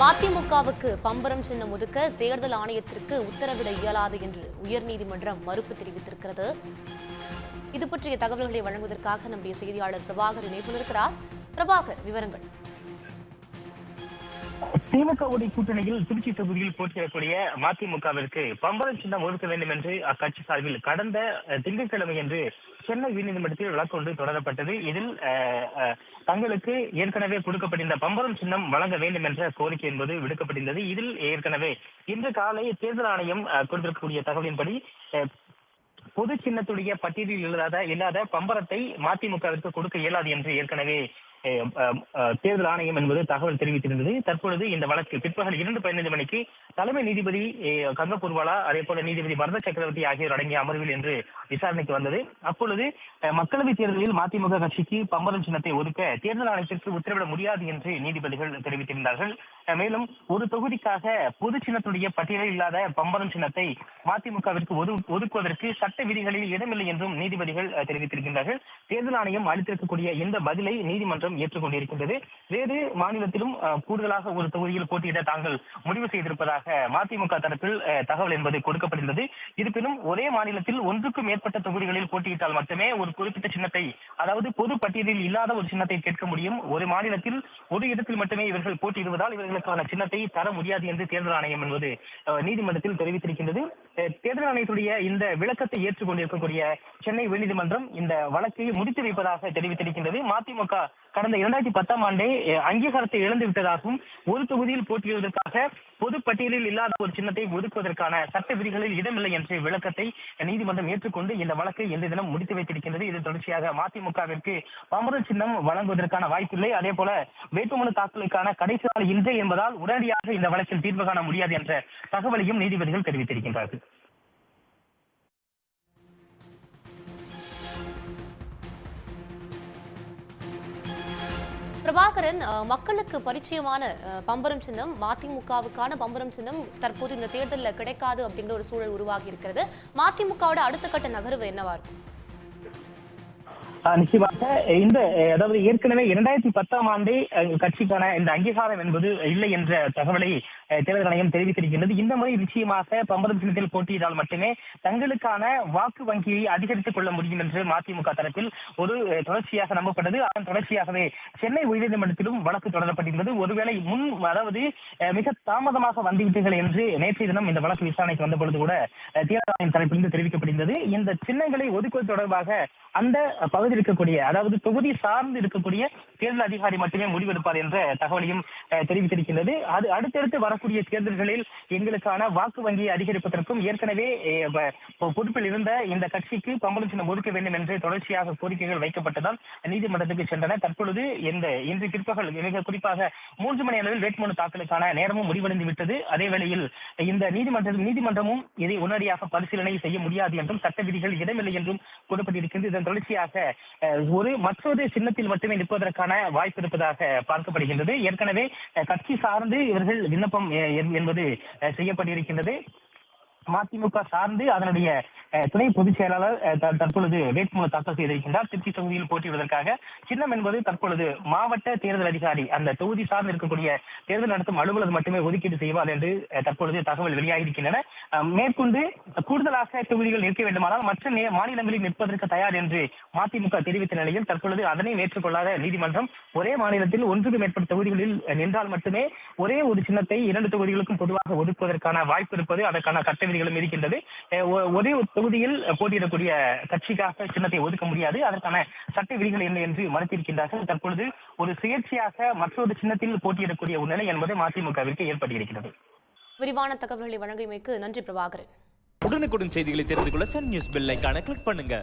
மதிமுகவுக்கு பம்பரம் சின்னம் ஒதுக்க தேர்தல் ஆணையத்திற்கு உத்தரவிட இயலாது என்று உயர்நீதிமன்றம் மறுப்பு தெரிவித்திருக்கிறது. இது பற்றிய தகவல்களை வழங்குவதற்காக நம்முடைய செய்தியாளர் பிரபாகர் இணைப்பில் இருக்கிறார். பிரபாகர், விவரங்கள். திமுகவுடைய கூட்டணியில் திருச்சி தொகுதியில் போட்டியிடக்கூடிய மதிமுகவிற்கு பம்பரம் சின்னம் ஒதுக்க வேண்டும் என்று அக்கட்சி சார்பில் கடந்த திங்கட்கிழமை என்று சென்னை உயர்நீதிமன்றத்தில் வழக்கு ஒன்று தொடரப்பட்டது. இதில் தங்களுக்கு ஏற்கனவே கொடுக்கப்பட்டிருந்த பம்பரம் சின்னம் வழங்க வேண்டும் என்ற கோரிக்கை என்பது விடுக்கப்பட்டிருந்தது. இதில் ஏற்கனவே இன்று காலை தேர்தல் ஆணையம் கொடுத்திருக்கக்கூடிய தகவலின்படி பொது சின்னத்துடைய பட்டியலில் இல்லாத பம்பரத்தை மதிமுகவிற்கு கொடுக்க இயலாது என்று ஏற்கனவே தேர்தல் ஆணையம் என்பது தகவல் தெரிவித்திருந்தது. தற்பொழுது இந்த வழக்கு பிற்பகல் 2:15 மணிக்கு தலைமை நீதிபதி கங்கபூர்வாலா, அதே போல நீதிபதி பரத சக்கரவர்த்தி ஆகியோர் அடங்கிய அமர்வில் என்று விசாரணைக்கு வந்தது. அப்பொழுது மக்களவைத் தேர்தலில் மதிமுக கட்சிக்கு பம்பரம் சின்னத்தை ஒதுக்க தேர்தல் ஆணையத்திற்கு உத்தரவிட முடியாது என்று நீதிபதிகள் தெரிவித்திருந்தார்கள். மேலும் ஒரு தொகுதிக்காக பொது சின்னத்துடைய பட்டியலில் இல்லாத பம்பரம் சின்னத்தை மதிமுகவிற்கு ஒதுக்குவதற்கு சட்ட விதிகளில் இடமில்லை என்றும் நீதிபதிகள் தெரிவித்திருக்கின்றார்கள். தேர்தல் ஆணையம் அளித்திருக்கக்கூடிய இந்த பதிலை நீதிமன்றம் ஏற்றுக்கொண்டிருக்கின்றது. வேறு மாநிலத்திலும் கூடுதலாக ஒரு தொகுதியில் போட்டியிட தாங்கள் முடிவு செய்திருப்பதாக மதிமுக தரப்பில் தகவல் என்பது கொடுக்கப்பட்டுள்ளது. இருப்பினும் ஒரே மாநிலத்தில் ஒன்றுக்கும் மேற்பட்ட தொகுதிகளில் போட்டியிட்டால் மட்டுமே ஒரு குறிப்பிட்ட சின்னத்தை, அதாவது பொது பட்டியலில் இல்லாத ஒரு சின்னத்தை கேட்க முடியும். ஒரு மாநிலத்தில் ஒரு இடத்தில் மட்டுமே இவர்கள் போட்டியிடுவதால் இவர்களுக்கான சின்னத்தை தர முடியாது என்று தேர்தல் ஆணையம் என்பது நீதிமன்றத்தில் தெரிவித்திருக்கின்றது. தேர்தல் ஆணையத்துடைய இந்த விளக்கத்தை ஏற்றுக்கொண்டிருக்கக்கூடிய சென்னை உயர்நீதிமன்றம் இந்த வழக்கை முடித்து வைப்பதாக தெரிவித்திருக்கின்றது. மதிமுக கடந்த 2010ஆம் ஆண்டே அங்கீகாரத்தை இழந்து விட்டதாகவும் ஒரு தொகுதியில் போட்டியிடுவதற்காக பொது பட்டியலில் இல்லாத ஒரு சின்னத்தை ஒதுக்குவதற்கான சட்ட விதிகளில் இடமில்லை என்ற விளக்கத்தை நீதிமன்றம் ஏற்றுக்கொண்டு இந்த வழக்கை இந்த தினம் முடித்து வைத்திருக்கின்றது. இது தொடர்ச்சியாக மதிமுகவிற்கு பம்பரம் சின்னம் வழங்குவதற்கான வாய்ப்பில்லை. அதே போல வேட்புமனு தாக்கலுக்கான கடைசி நாள் இன்று என்பதால் உடனடியாக இந்த வழக்கில் தீர்வு காண முடியாது என்ற தகவலையும் நீதிபதிகள் தெரிவித்திருக்கின்றார்கள். பிரபாகரன், மக்களுக்கு பரிச்சயமான பம்பரம் சின்னம், மதிமுகவுக்கான பம்பரம் சின்னம் தற்போது இந்த தேர்தலில் கிடைக்காது அப்படிங்கிற ஒரு சூழல் உருவாகி இருக்கிறது. மதிமுகவோட அடுத்த கட்ட நகர்வு என்னவா இருக்கும்? நிச்சயமாக அதாவது ஏற்கனவே 2010ஆம் ஆண்டே கட்சிக்கான இந்த அங்கீகாரம் என்பது இல்லை என்ற தகவலை தேர்தல் ஆணையம் தெரிவித்திருக்கின்றது. இந்த முறை நிச்சயமாக பம்பரம் சின்னத்தில் போட்டியிட்டால் மட்டுமே தங்களுக்கான வாக்கு வங்கியை அதிகரித்துக் கொள்ள முடியும் என்று மதிமுக தரப்பில் ஒரு தொடர்ச்சியாக நம்பப்பட்டது. அதன் தொடர்ச்சியாகவே சென்னை உயர்நீதிமன்றத்திலும் வழக்கு தொடரப்பட்டிருந்தது. ஒருவேளை அதாவது மிக தாமதமாக வந்துவிட்டீர்கள் என்று நேற்றைய தினம் இந்த வழக்கு விசாரணைக்கு வந்த பொழுது கூட தேர்தல் ஆணையம் தரப்பிலிருந்து தெரிவிக்கப்பட்டிருந்தது. இந்த சின்னங்களை ஒதுக்குவது தொடர்பாக அந்த பகுதியில் இருக்கக்கூடிய, அதாவது தொகுதி சார்ந்து இருக்கக்கூடிய தேர்தல் அதிகாரி மட்டுமே முடிவெடுப்பார் என்ற தகவலையும் தெரிவித்திருக்கின்றது. அது அடுத்தடுத்து வரக்கூடிய தேர்தல்களில் எங்களுக்கான வாக்கு வங்கியை அதிகரிப்பதற்கும் ஏற்கனவே பொறுப்பில் இருந்த இந்த கட்சிக்கு பம்பரம் சின்னம் ஒதுக்க வேண்டும் என்று தொடர்ச்சியாக கோரிக்கைகள் வைக்கப்பட்டதால் நீதிமன்றத்துக்கு சென்றன. தற்பொழுது இன்று பிற்பகல் மிக குறிப்பாக 3 மணி அளவில் வேட்புமனு தாக்கலுக்கான நேரமும் முடிவடைந்து விட்டது. அதே வேளையில் இந்த நீதிமன்றமும் இதை உடனடியாக பரிசீலனை செய்ய முடியாது என்றும் சட்ட விதிகள் இடமில்லை என்றும் கூறப்பட்டிருக்கின்றது. இதன் தொடர்ச்சியாக மற்றொரு சின்னத்தில் மட்டுமே நிற்பதற்கான வாய்ப்பு இருப்பதாக பார்க்கப்படுகின்றது. ஏற்கனவே கட்சி சார்ந்து இவர்கள் விண்ணப்பம் என்பது செய்யப்பட்டிருக்கின்றது. மதிமுக சார்ந்து அதனுடைய துணை பொதுச் செயலாளர் தற்பொழுது வேட்புமனு தாக்கல் செய்திருக்கின்றார். திருச்சி தொகுதியில் போட்டியிடுவதற்காக சின்னம் என்பது தற்பொழுது மாவட்ட தேர்தல் அதிகாரி, அந்த தொகுதி சார்ந்து இருக்கக்கூடிய தேர்தல் நடத்தும் அலுவலர் மட்டுமே ஒதுக்கீடு செய்வார் என்று தற்பொழுது தகவல் வெளியாகியிருக்கின்றன. மேற்கொண்டு கூடுதலாக தொகுதிகள் நிற்க வேண்டுமானால் மற்ற மாநிலங்களில் நிற்பதற்கு தயார் என்று மதிமுக தெரிவித்த நிலையில் தற்பொழுது அதனை ஏற்றுக்கொள்ளாத நீதிமன்றம் ஒரே மாநிலத்தில் ஒன்றுக்கு மேற்பட்ட தொகுதிகளில் நின்றால் மட்டுமே ஒரே ஒரு சின்னத்தை 2 தொகுதிகளுக்கும் பொதுவாக ஒதுக்குவதற்கான வாய்ப்பு இருப்பது, அதற்கான சட்ட விதிகளும் இருக்கின்றது. ஒரே தொகுதியில் போட்டியிடக்கூடிய கட்சிக்காக சின்னத்தை ஒதுக்க முடியாது, அதற்கான சட்ட விதிகள் என்ன என்று மறுத்திருக்கின்றார்கள். தற்பொழுது ஒரு சுயேட்சையாக மற்றொரு சின்னத்தில் போட்டியிடக்கூடிய ஒரு நிலை என்பது மதிமுகவிற்கு ஏற்பட்டிருக்கிறது. விரிவான தகவல்களை வழங்கியமைக்கு நன்றி பிரபாகரன். உடனுக்குடன் செய்திகளை தெரிந்து கொள்ள சன் நியூஸ் பெல் ஐகானை கிளிக் பண்ணுங்க.